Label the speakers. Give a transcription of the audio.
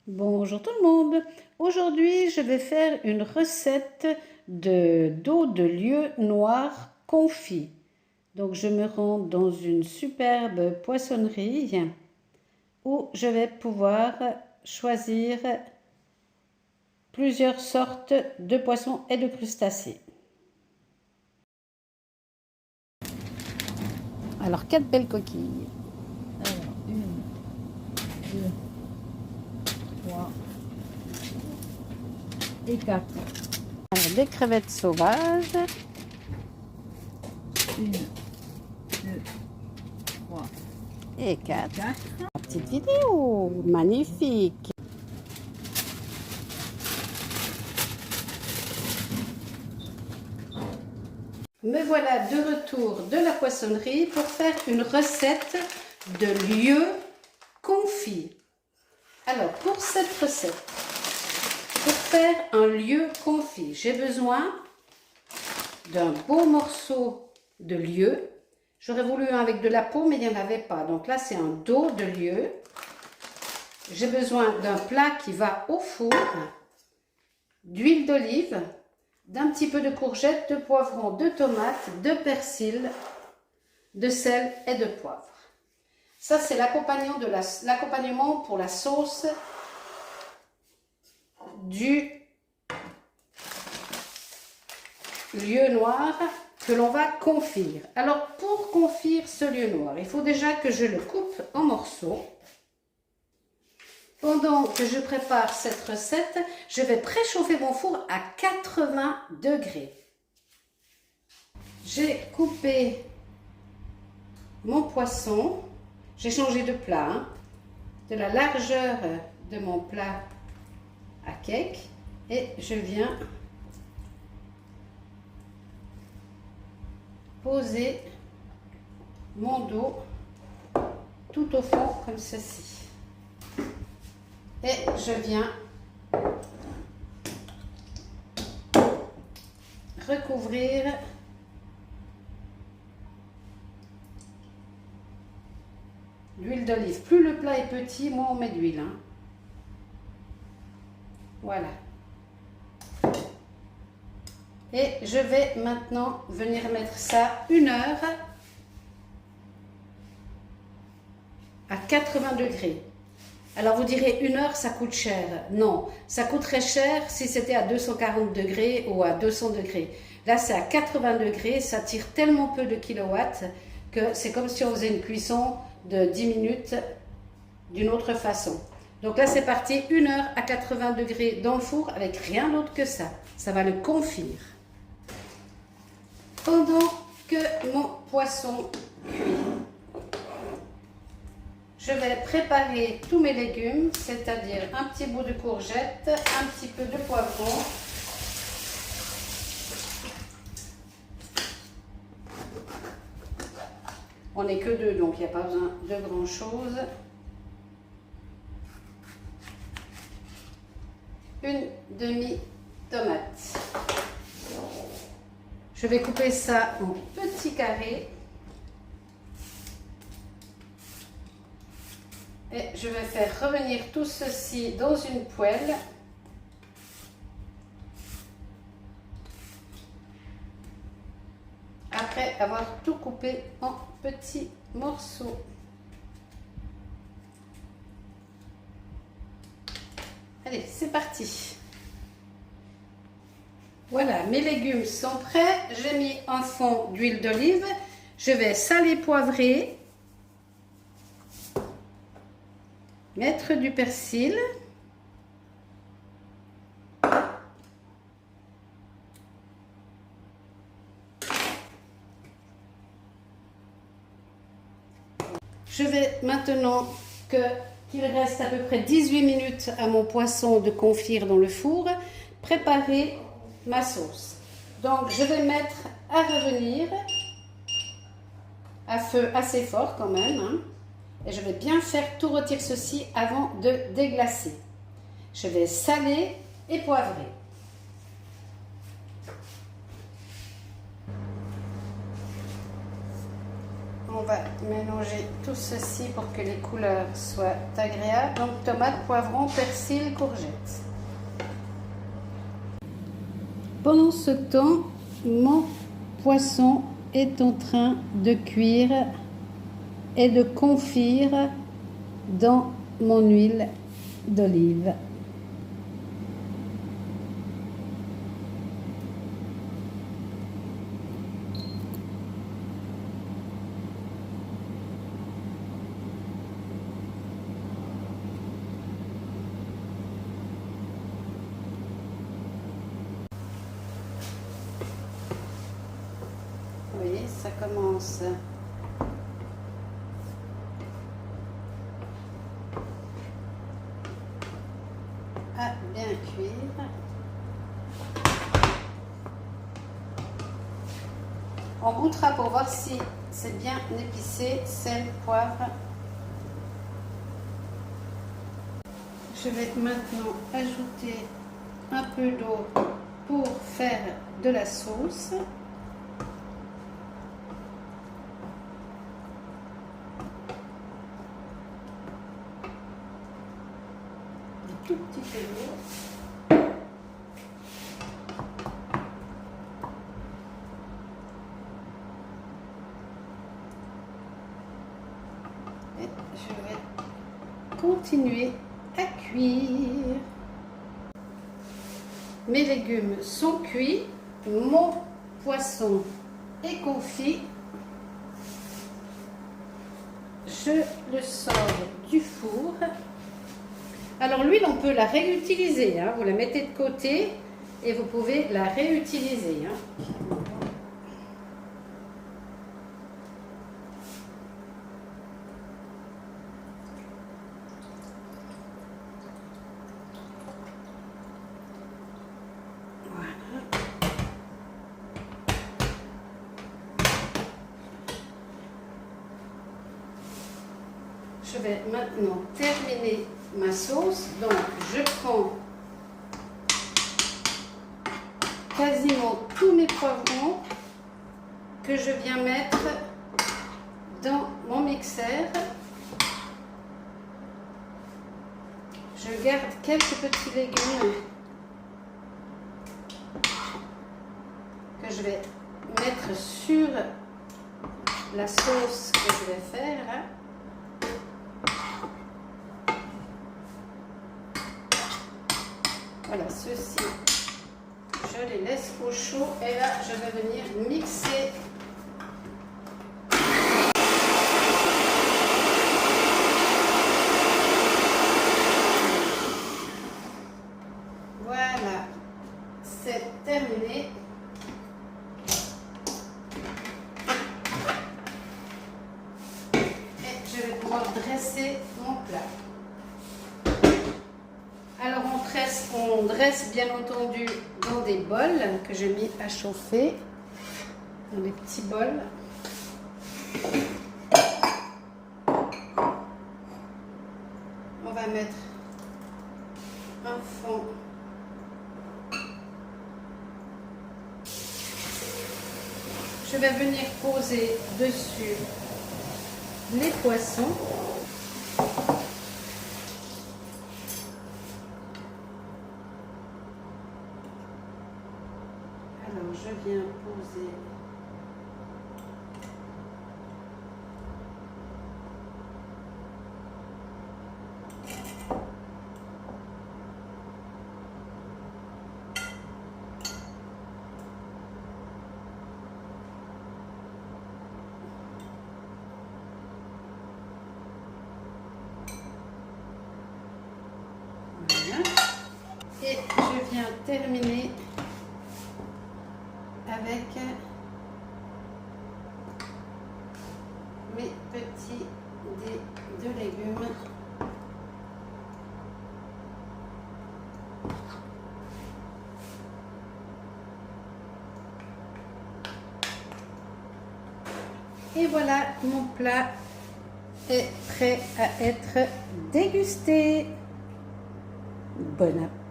Speaker 1: Bonjour tout le monde. Aujourd'hui, je vais faire une recette d'eau de lieu noir confit. Donc, je me rends dans une superbe poissonnerie où je vais pouvoir choisir plusieurs sortes de poissons et de crustacés. Alors, 4 belles coquilles.
Speaker 2: Alors, 1, 2, 3 et 4.
Speaker 1: Alors, des crevettes sauvages.
Speaker 2: 1, 2, 3
Speaker 1: Et 4.
Speaker 2: 4.
Speaker 1: Petite vidéo, magnifique. Me voilà de retour de la poissonnerie pour faire une recette de lieu confit. Alors, pour cette recette, pour faire un lieu confit, j'ai besoin d'un beau morceau de lieu. J'aurais voulu un avec de la peau, mais il n'y en avait pas. Donc là, c'est un dos de lieu. J'ai besoin d'un plat qui va au four, d'huile d'olive, d'un petit peu de courgettes, de poivrons, de tomates, de persil, de sel et de poivre. Ça, c'est l'accompagnement pour la sauce du lieu noir que l'on va confire. Alors, pour confire ce lieu noir, il faut déjà que je le coupe en morceaux. Pendant que je prépare cette recette, je vais préchauffer mon four à 80 degrés. J'ai coupé mon poisson, j'ai changé de plat, de la largeur de mon plat à cake, et je viens poser mon dos tout au fond comme ceci. Et je viens recouvrir l'huile d'olive. Plus le plat est petit, moins on met d'huile. Voilà. Et je vais maintenant venir mettre ça 1 heure à 80 degrés. Alors vous direz 1 heure ça coûte cher. Non, ça coûterait cher si c'était à 240 degrés ou à 200 degrés. Là c'est à 80 degrés, ça tire tellement peu de kilowatts que c'est comme si on faisait une cuisson de 10 minutes d'une autre façon. Donc là c'est parti, 1 heure à 80 degrés dans le four avec rien d'autre que ça. Ça va le confire. Pendant que mon poisson cuit, je vais préparer tous mes légumes, c'est-à-dire un petit bout de courgette, un petit peu de poivron, on n'est que 2, donc il n'y a pas besoin de grand-chose, une demi-tomate. Je vais couper ça en petits carrés. Et je vais faire revenir tout ceci dans une poêle. Après avoir tout coupé en petits morceaux. Allez, c'est parti. Voilà, mes légumes sont prêts. J'ai mis un fond d'huile d'olive. Je vais saler, poivrer. Mettre du persil. Je vais maintenant qu'il reste à peu près 18 minutes à mon poisson de confire dans le four, préparer ma sauce. Donc je vais mettre à revenir à feu assez fort quand même. Et je vais bien faire tout rôtir ceci avant de déglacer. Je vais saler et poivrer. On va mélanger tout ceci pour que les couleurs soient agréables. Donc tomates, poivrons, persil, courgettes. Pendant ce temps, mon poisson est en train de cuire et de confire dans mon huile d'olive. Vous voyez, ça commence à bien cuire. On goûtera pour voir si c'est bien épicé, sel, poivre. Je vais maintenant ajouter un peu d'eau pour faire de la sauce. Un tout petit peu d'eau. Et je vais continuer à cuire. Mes légumes sont cuits, mon poisson est confit. Je le sors du four. Alors l'huile, on peut la réutiliser, hein. Vous la mettez de côté et vous pouvez la réutiliser, hein. Je vais maintenant terminer ma sauce. Donc, je prends quasiment tous mes poivrons que je viens mettre dans mon mixeur. Je garde quelques petits légumes que je vais mettre sur la sauce que je vais faire là. Voilà, ceux-ci, je les laisse au chaud et là, je vais venir mixer. Voilà, c'est terminé. Et je vais pouvoir dresser mon plat. Alors on dresse bien entendu dans des bols que j'ai mis à chauffer, dans des petits bols. On va mettre un fond. Je vais venir poser dessus les poissons. Alors, je viens poser voilà. Et je viens terminer avec mes petits dés de légumes. Et voilà, mon plat est prêt à être dégusté. Bon appétit!